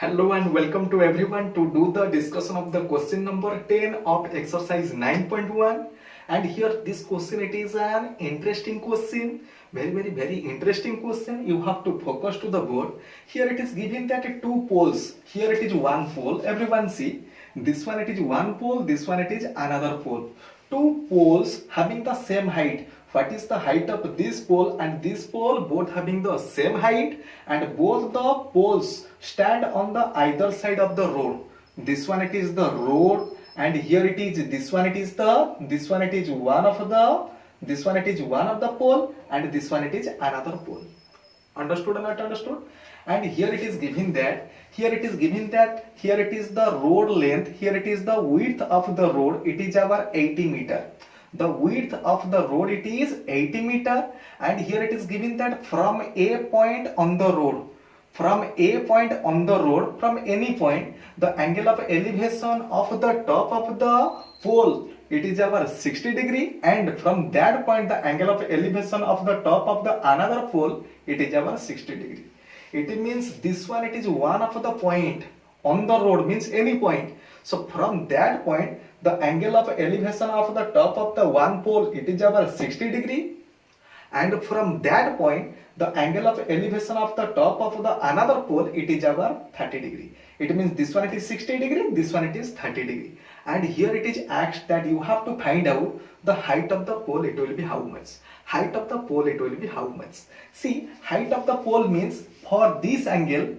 Hello and welcome to everyone to do the discussion of the question number 10 of exercise 9.1. And here this question, it is an interesting question, very interesting question. You have to focus to the board. Here it is given that two poles, here it is one pole, everyone see, this one it is one pole, this one it is another pole. Two poles having the same height. What is the height of this pole and this pole, both having the same height, and both the poles stand on the either side of the road. This one it is the road, and here it is, this one it is one of the pole, and this one it is another pole. Understood or not understood? And here it is given that here it is the road length, here it is the width of the road, it is our 80 meter. The width of the road, it is 80 meter, and here it is given that from a point on the road, from any point, the angle of elevation of the top of the pole, it is our 60 degree, and from that point the angle of elevation of the top of the another pole, it is our 60 degree. It means this one, it is one of the point on the road, means any point. So from that point, the angle of elevation of the top of the one pole, it is our 60 degree, and from that point the angle of elevation of the top of the another pole, it is our 30 degree. It means this one it is 60 degree, this one it is 30 degree. And here it is asked that you have to find out the height of the pole, it will be how much. Height of the pole, it will be how much. See, height of the pole means for this angle,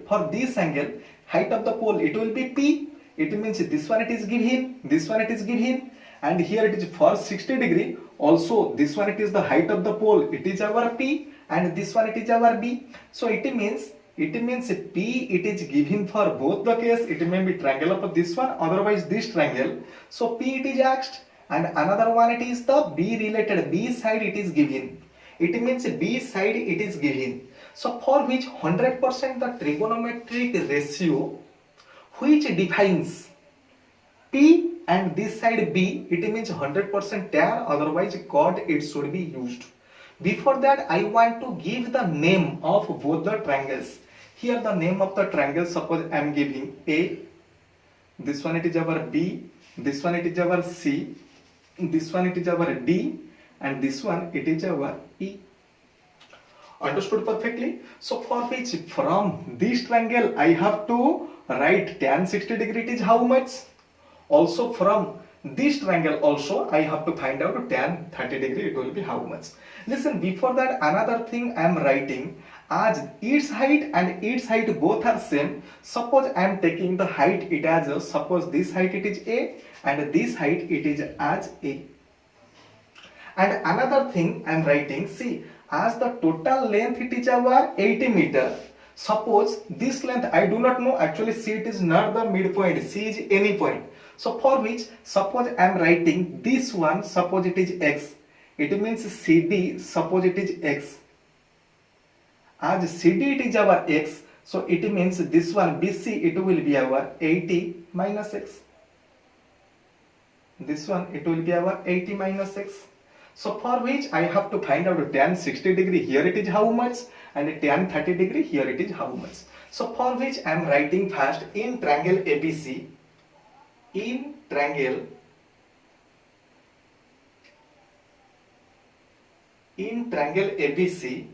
height of the pole, it will be P. It means this one it is given, and here it is for 60 degree. Also this one it is the height of the pole, it is our P, and this one it is our B. So it means P, it is given for both the case. It may be triangle of this one, otherwise this triangle. So P it is asked, and another one it is the B related, B side it is given. It means B side it is given. So for which 100% the trigonometric ratio which defines P and this side B, it means 100% tan, otherwise cot it should be used. Before that, I want to give the name of both the triangles. Here the name of the triangle, suppose I am giving A, this one it is our B, this one it is our C, this one it is our D, and this one it is our E. Understood perfectly? So for which from this triangle I have to write tan 60 degree, it is how much? Also from this triangle also I have to find out tan 30 degree, it will be how much. Listen, before that another thing I am writing, as its height and its height both are same. Suppose I am taking the height it as a, suppose this height it is A and this height it is as A. And another thing I am writing, see, as the total length it is our 80 meter. Suppose this length I do not know, actually C it is not the midpoint, C is any point. So for which, suppose I am writing this one, suppose it is X. It means CD, suppose it is X. As CD it is our X, so it means this one BC it will be our 80 minus X. This one it will be our 80 minus X. So for which I have to find out tan 60 degree, here it is how much, and tan 30 degree, here it is how much. So for which I am writing first in triangle ABC, in triangle ABC,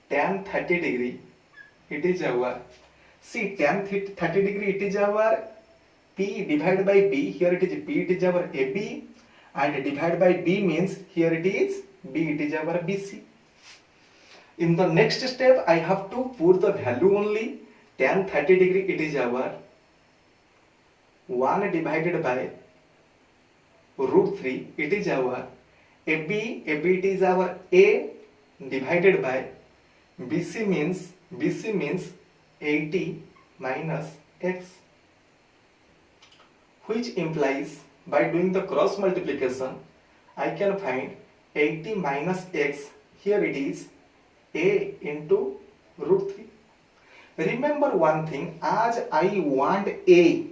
tan 30 degree, it is our, see, tan 30 degree, it is our P divided by B, here it is P, it is our AB, and divided by B means here it is B, it is our BC. In the next step I have to put the value only. Tan 30 degree, it is our 1 divided by root 3, it is our AB it is our A divided by BC means 80 minus X, which implies by doing the cross multiplication I can find 80 minus X, here it is A into root 3. Remember one thing, as I want A,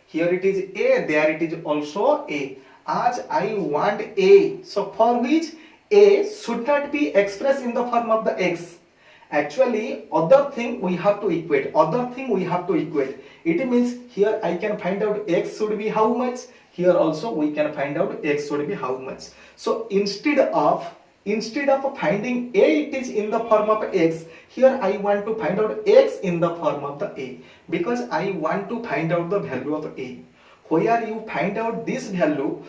here it is A, there it is also A. As I want A, so for which A should not be expressed in the form of the X. Actually, other thing we have to equate. It means here I can find out x should be how much. Here also we can find out x should be how much. So instead of finding a, it is in the form of x. Here I want to find out x in the form of the a, because I want to find out the value of a. Where you find out this value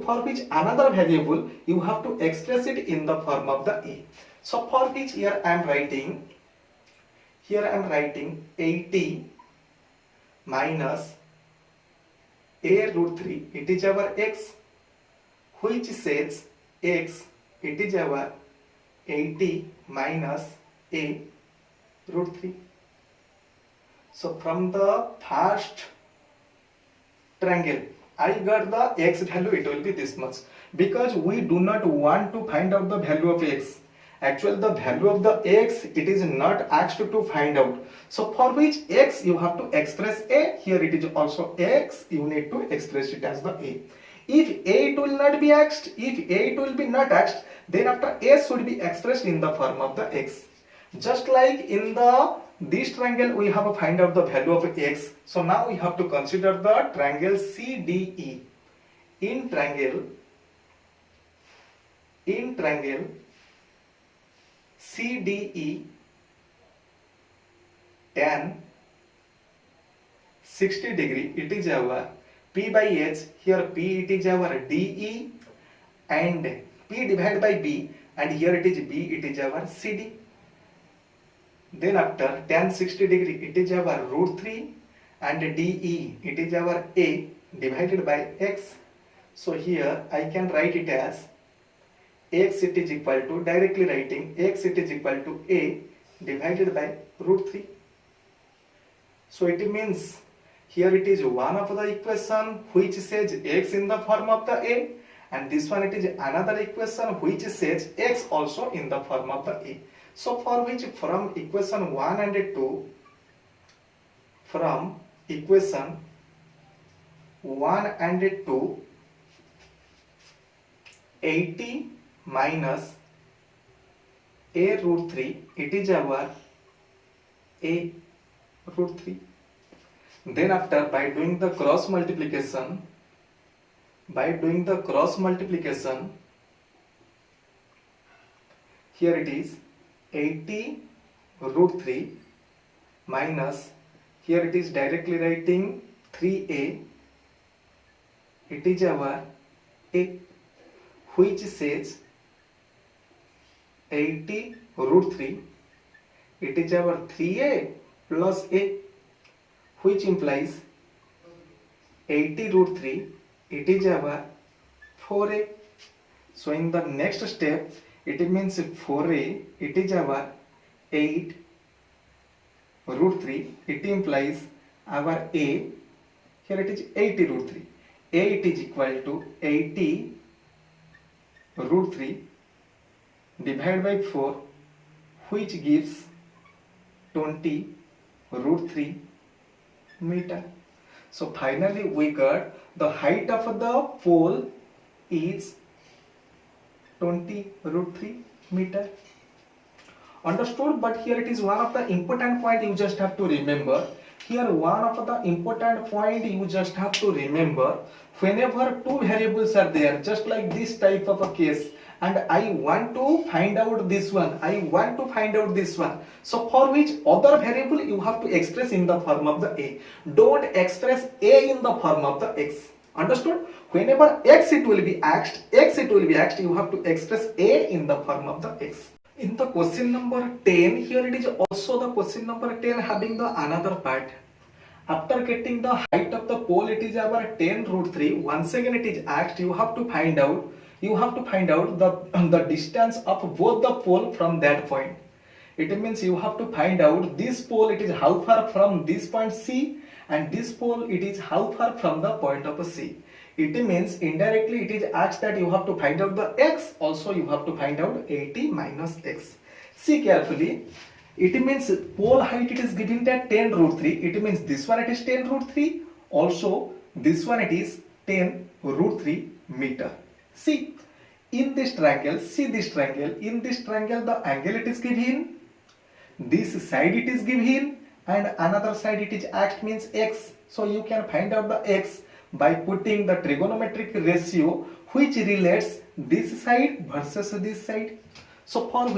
for which another variable, you have to express it in the form of the a. So for which here I am writing 80 minus a root 3, it is our x, which says x, it is our 80 minus a root 3. So from the first triangle I got the x value, it will be this much, because we do not want to find out the value of x. Actually the value of the x, it is not asked to find out. So for which x you have to express a, here it is also x, you need to express it as the a. If a, it will not be asked, then after a should be expressed in the form of the x. Just like in this triangle we have to find out the value of x. So now we have to consider the triangle CDE. In triangle CDE, tan 60 degree, it is our P by H, here P it is our DE, and P divided by B, and here it is B, it is our CD. Then after tan 60 degree, it is our root 3, and DE, it is our A divided by X. So here I can write it as x, it is equal to, directly writing x, it is equal to a divided by root 3. So it means here it is one of the equation which says x in the form of the a, and this one it is another equation which says x also in the form of the a. So for which from equation 1 and 2, 80 minus a root 3, it is our a root 3. Then after, by doing the cross multiplication, here it is 80 root 3 minus, here it is directly writing 3a, it is our a, which says 80 root 3, it is our 3a plus a, which implies 80 root 3, it is our 4a. So in the next step, it means 4a, it is our 8 root 3, it implies our a, here it is 80 root 3, a it is equal to 80 root 3 divided by 4, which gives 20 root 3 meter. So finally we got the height of the pole is 20 root 3 meter. Understood? But here it is one of the important point you just have to remember. Here one of the important point you just have to remember, whenever two variables are there, just like this type of a case, and I want to find out this one, so for which other variable you have to express in the form of the a. Don't express a in the form of the x. Understood? Whenever x it will be asked, you have to express a in the form of the x. In the question number 10, here it is also the question number 10 having the another part. After getting the height of the pole, it is our 10 root 3. Once again it is asked, you have to find out the distance of both the pole from that point. It means you have to find out this pole, it is how far from this point C, and this pole, it is how far from the point of C. It means indirectly it is asked that you have to find out the x, also you have to find out 80 minus x. See carefully, it means pole height it is given that 10 root 3, it means this one it is 10 root 3, also this one it is 10 root 3 meter. See, in this triangle, in this triangle the angle it is given this side it is given and another side it is asked means x. So you can find out the x by putting the trigonometric ratio which relates this side versus this side. So for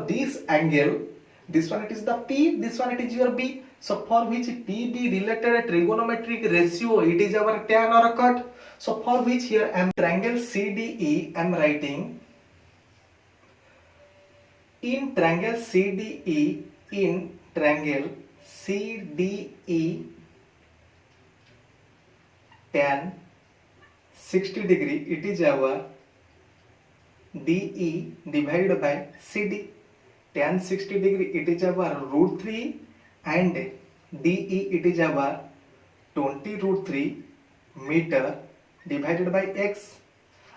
this angle, this one it is the P, this one it is your B. So for which PB related trigonometric ratio, it is our tan or cut. So for which here I am triangle CDE, I am writing in triangle CDE, tan 60 degree, it is our DE divided by CD. Tan 60 degree, it is our root 3 and DE, it is our 20 root 3 meter divided by x.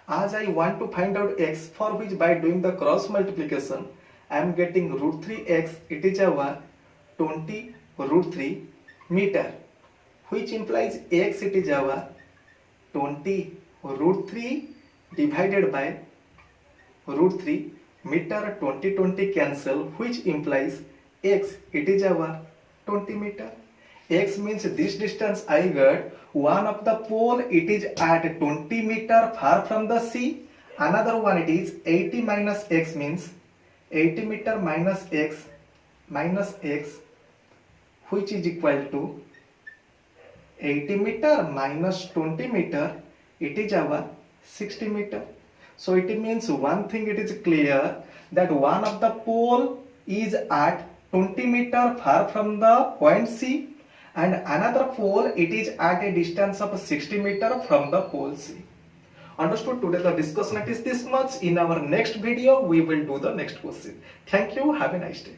As I want to find out x, for which by doing the cross multiplication, I am getting root 3x, it is our 20 root 3 meter, which implies x, it is our 20 root 3 divided by root 3 meter. 20 cancel, which implies x, it is our 20 meter. X means this distance I got, one of the pole it is at 20 meter far from the sea, another one it is 80 minus x means 80 meter minus x, which is equal to 80 meter minus 20 meter, it is our 60 meter. So it means one thing it is clear, that one of the pole is at 20 meter far from the point C and another pole it is at a distance of 60 meter from the pole C. Understood? Today the discussion is this much. In our next video we will do the next question. Thank you. Have a nice day.